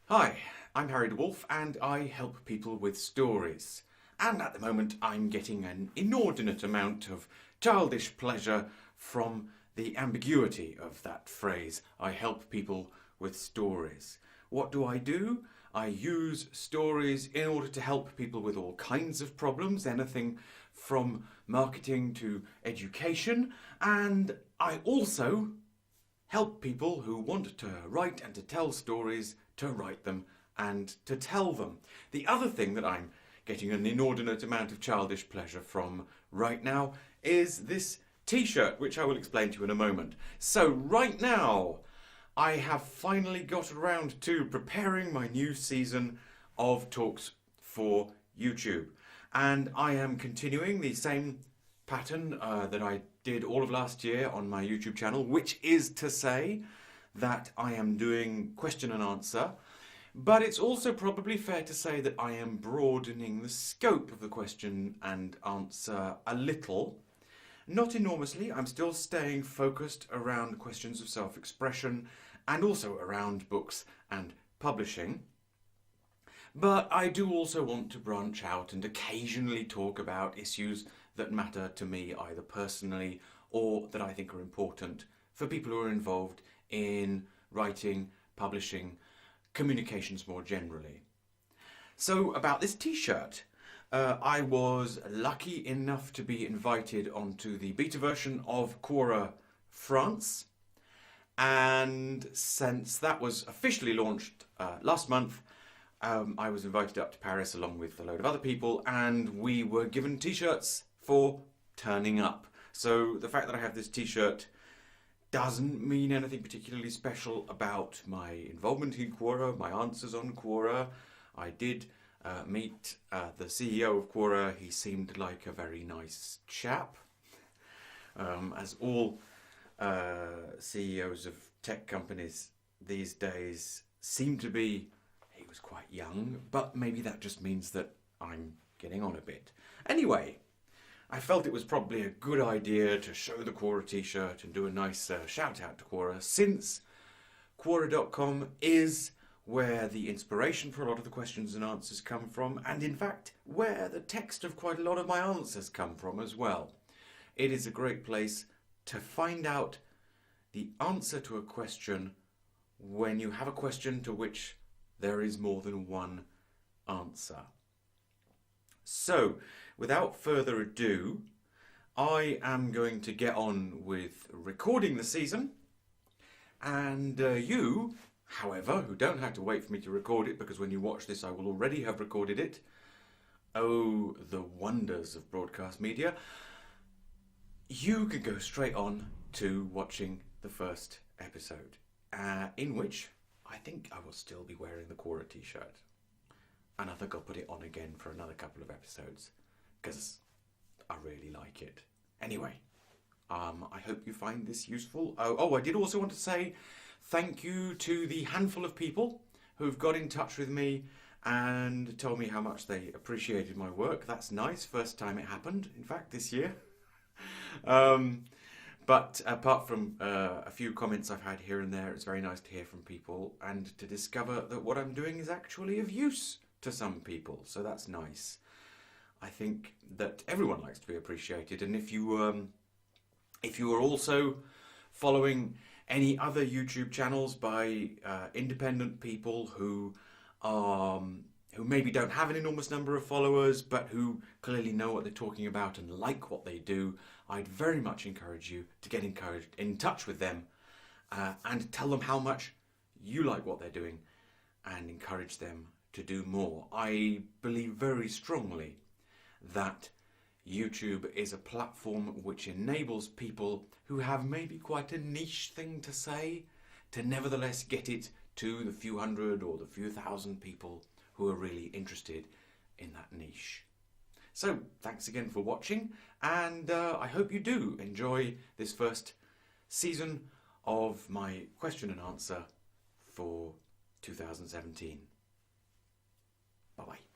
Hi, I'm Harry Dewulf and I help people with stories. And at the moment I'm getting an inordinate amount of childish pleasure from the ambiguity of that phrase. I help people with stories. What do? I use stories in order to help people with all kinds of problems, anything from marketing to education, and I also help people who want to write and to tell stories to write them and to tell them. The other thing that I'm getting an inordinate amount of childish pleasure from right now is this t-shirt, which I will explain to you in a moment. So right now, I have finally got around to preparing my new season of talks for YouTube. And I am continuing the same pattern that I did all of last year on my YouTube channel, which is to say that I am doing question and answer, but it's also probably fair to say that I am broadening the scope of the question and answer a little. Not enormously, I'm still staying focused around questions of self-expression and also around books and publishing. But I do also want to branch out and occasionally talk about issues that matter to me either personally or that I think are important for people who are involved in writing, publishing, communications more generally. So about this t-shirt, I was lucky enough to be invited onto the beta version of Quora France, and since that was officially launched last month, I was invited up to Paris along with a load of other people, and we were given t-shirts for turning up. So the fact that I have this t-shirt doesn't mean anything particularly special about my involvement in Quora, my answers on Quora. I did meet the CEO of Quora. He seemed like a very nice chap. As all CEOs of tech companies these days seem to be. He was quite young, but maybe that just means that I'm getting on a bit. Anyway, I felt it was probably a good idea to show the Quora t-shirt and do a nice shout out to Quora, since Quora.com is where the inspiration for a lot of the questions and answers come from, and in fact where the text of quite a lot of my answers come from as well. It is a great place to find out the answer to a question when you have a question to which there is more than one answer. So, without further ado, I am going to get on with recording the season, and you, however, who don't have to wait for me to record it, because when you watch this I will already have recorded it. Oh, the wonders of broadcast media. You can go straight on to watching the first episode, in which I think I will still be wearing the Quora t-shirt. And I think I'll put it on again for another couple of episodes, because I really like it. Anyway, I hope you find this useful. Oh, I did also want to say thank you to the handful of people who've got in touch with me and told me how much they appreciated my work. That's nice. First time it happened, in fact, this year. But apart from a few comments I've had here and there, it's very nice to hear from people and to discover that what I'm doing is actually of use to some people. So that's nice. I think that everyone likes to be appreciated, and if you are also following any other YouTube channels by independent people who maybe don't have an enormous number of followers, but who clearly know what they're talking about and like what they do, I'd very much encourage you to get in touch with them and tell them how much you like what they're doing and encourage them to do more. I believe very strongly that YouTube is a platform which enables people who have maybe quite a niche thing to say to nevertheless get it to the few hundred or the few thousand people who are really interested in that niche. So thanks again for watching, and I hope you do enjoy this first season of my question and answer for 2017. Bye bye.